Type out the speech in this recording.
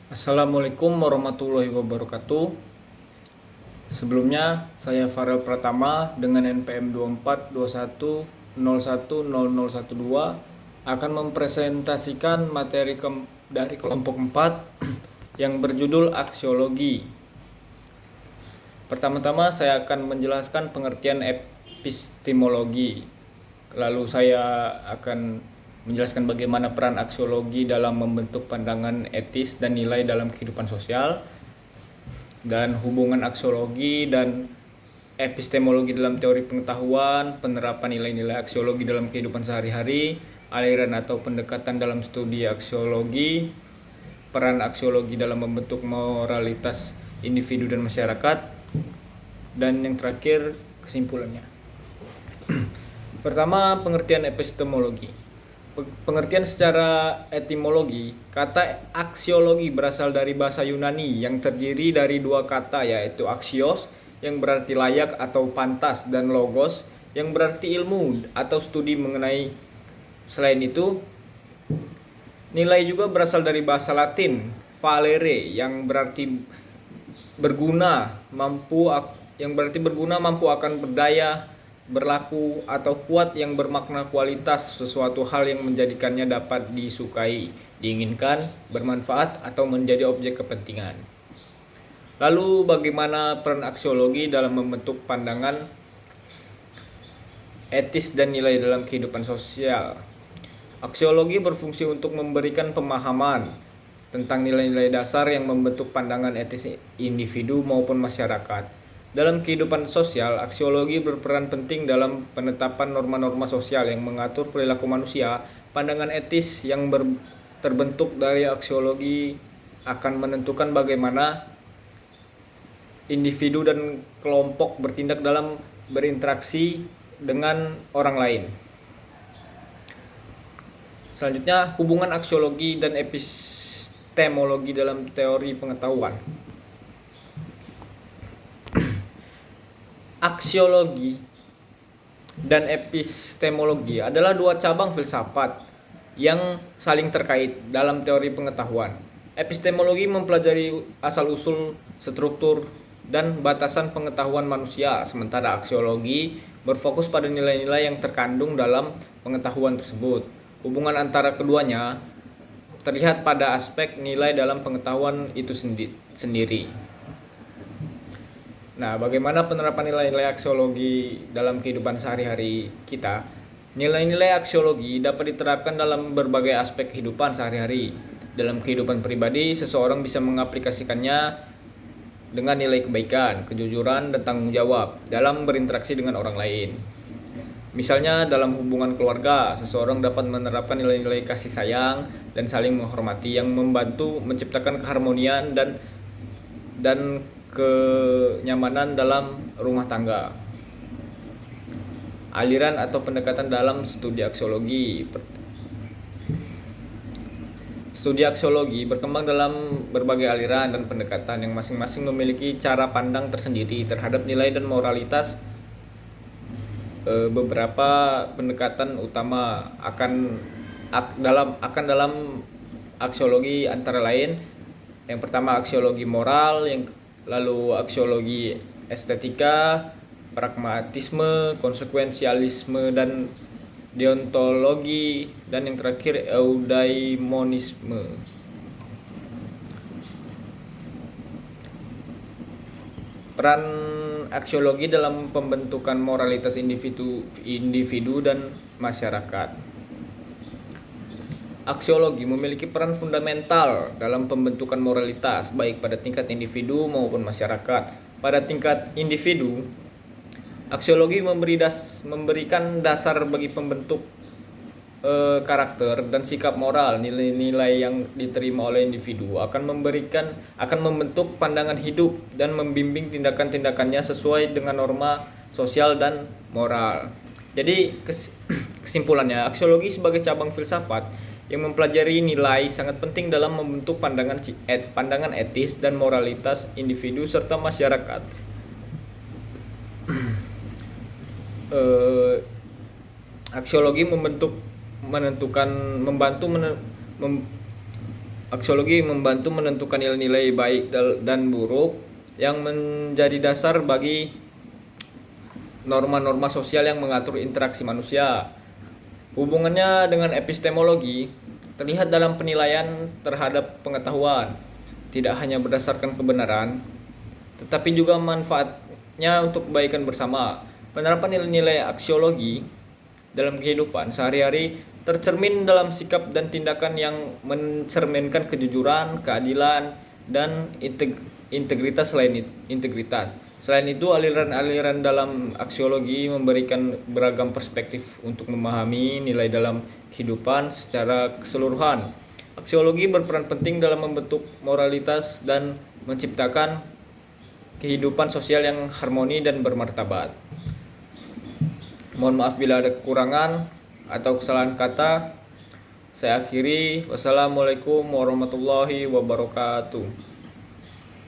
Assalamualaikum warahmatullahi wabarakatuh. Sebelumnya, saya Farel Pratama dengan NPM 2421010012 akan mempresentasikan materi dari kelompok 4 yang berjudul aksiologi. Pertama-tama saya akan menjelaskan pengertian epistemologi. Lalu saya akan menjelaskan bagaimana peran aksiologi dalam membentuk pandangan etis dan nilai dalam kehidupan sosial, dan hubungan aksiologi dan epistemologi dalam teori pengetahuan, penerapan nilai-nilai aksiologi dalam kehidupan sehari-hari, aliran atau pendekatan dalam studi aksiologi, peran aksiologi dalam membentuk moralitas individu dan masyarakat, dan yang terakhir kesimpulannya. Pertama, pengertian epistemologi. Pengertian secara etimologi, kata aksiologi berasal dari bahasa Yunani yang terdiri dari dua kata, yaitu aksios yang berarti layak atau pantas dan logos yang berarti ilmu atau studi mengenai. Selain itu, nilai juga berasal dari bahasa Latin valere yang berarti berguna, mampu akan berdaya, berlaku atau kuat, yang bermakna kualitas sesuatu hal yang menjadikannya dapat disukai, diinginkan, bermanfaat atau menjadi objek kepentingan. Lalu bagaimana peran aksiologi dalam membentuk pandangan etis dan nilai dalam kehidupan sosial? Aksiologi berfungsi untuk memberikan pemahaman tentang nilai-nilai dasar yang membentuk pandangan etis individu maupun masyarakat. Dalam kehidupan sosial, aksiologi berperan penting dalam penetapan norma-norma sosial yang mengatur perilaku manusia. Pandangan etis yang terbentuk dari aksiologi akan menentukan bagaimana individu dan kelompok bertindak dalam berinteraksi dengan orang lain. Selanjutnya, hubungan aksiologi dan epistemologi dalam teori pengetahuan. Aksiologi dan epistemologi adalah dua cabang filsafat yang saling terkait dalam teori pengetahuan. Epistemologi mempelajari asal-usul, struktur, dan batasan pengetahuan manusia, sementara aksiologi berfokus pada nilai-nilai yang terkandung dalam pengetahuan tersebut. Hubungan antara keduanya terlihat pada aspek nilai dalam pengetahuan itu sendiri. Nah, bagaimana penerapan nilai-nilai aksiologi dalam kehidupan sehari-hari kita? Nilai-nilai aksiologi dapat diterapkan dalam berbagai aspek kehidupan sehari-hari. Dalam kehidupan pribadi, seseorang bisa mengaplikasikannya dengan nilai kebaikan, kejujuran, dan tanggung jawab dalam berinteraksi dengan orang lain. Misalnya dalam hubungan keluarga, seseorang dapat menerapkan nilai-nilai kasih sayang dan saling menghormati yang membantu menciptakan keharmonian dan kenyamanan dalam rumah tangga. Aliran atau pendekatan dalam studi aksiologi. Studi aksiologi berkembang dalam berbagai aliran dan pendekatan yang masing-masing memiliki cara pandang tersendiri terhadap nilai dan moralitas. Beberapa pendekatan utama akan dalam aksiologi antara lain: yang pertama aksiologi moral, lalu aksiologi estetika, pragmatisme, konsekuensialisme, dan deontologi, dan yang terakhir eudaimonisme. Peran aksiologi dalam pembentukan moralitas individu dan masyarakat. Aksiologi memiliki peran fundamental dalam pembentukan moralitas baik pada tingkat individu maupun masyarakat. Pada tingkat individu, aksiologi memberikan dasar bagi pembentuk karakter dan sikap moral. Nilai-nilai yang diterima oleh individu akan membentuk pandangan hidup dan membimbing tindakan-tindakannya sesuai dengan norma sosial dan moral. Jadi kesimpulannya, aksiologi sebagai cabang filsafat yang mempelajari nilai sangat penting dalam membentuk pandangan etis dan moralitas individu serta masyarakat. Aksiologi membantu Aksiologi membantu menentukan nilai-nilai baik dan buruk yang menjadi dasar bagi norma-norma sosial yang mengatur interaksi manusia. Hubungannya dengan epistemologi terlihat dalam penilaian terhadap pengetahuan, tidak hanya berdasarkan kebenaran, tetapi juga manfaatnya untuk kebaikan bersama. Penerapan nilai-nilai aksiologi dalam kehidupan sehari-hari tercermin dalam sikap dan tindakan yang mencerminkan kejujuran, keadilan, dan integritas. Selain itu, aliran-aliran dalam aksiologi memberikan beragam perspektif untuk memahami nilai dalam kehidupan secara keseluruhan. Aksiologi berperan penting dalam membentuk moralitas dan menciptakan kehidupan sosial yang harmoni dan bermartabat. Mohon maaf bila ada kekurangan atau kesalahan kata. Saya akhiri. Wassalamualaikum warahmatullahi wabarakatuh.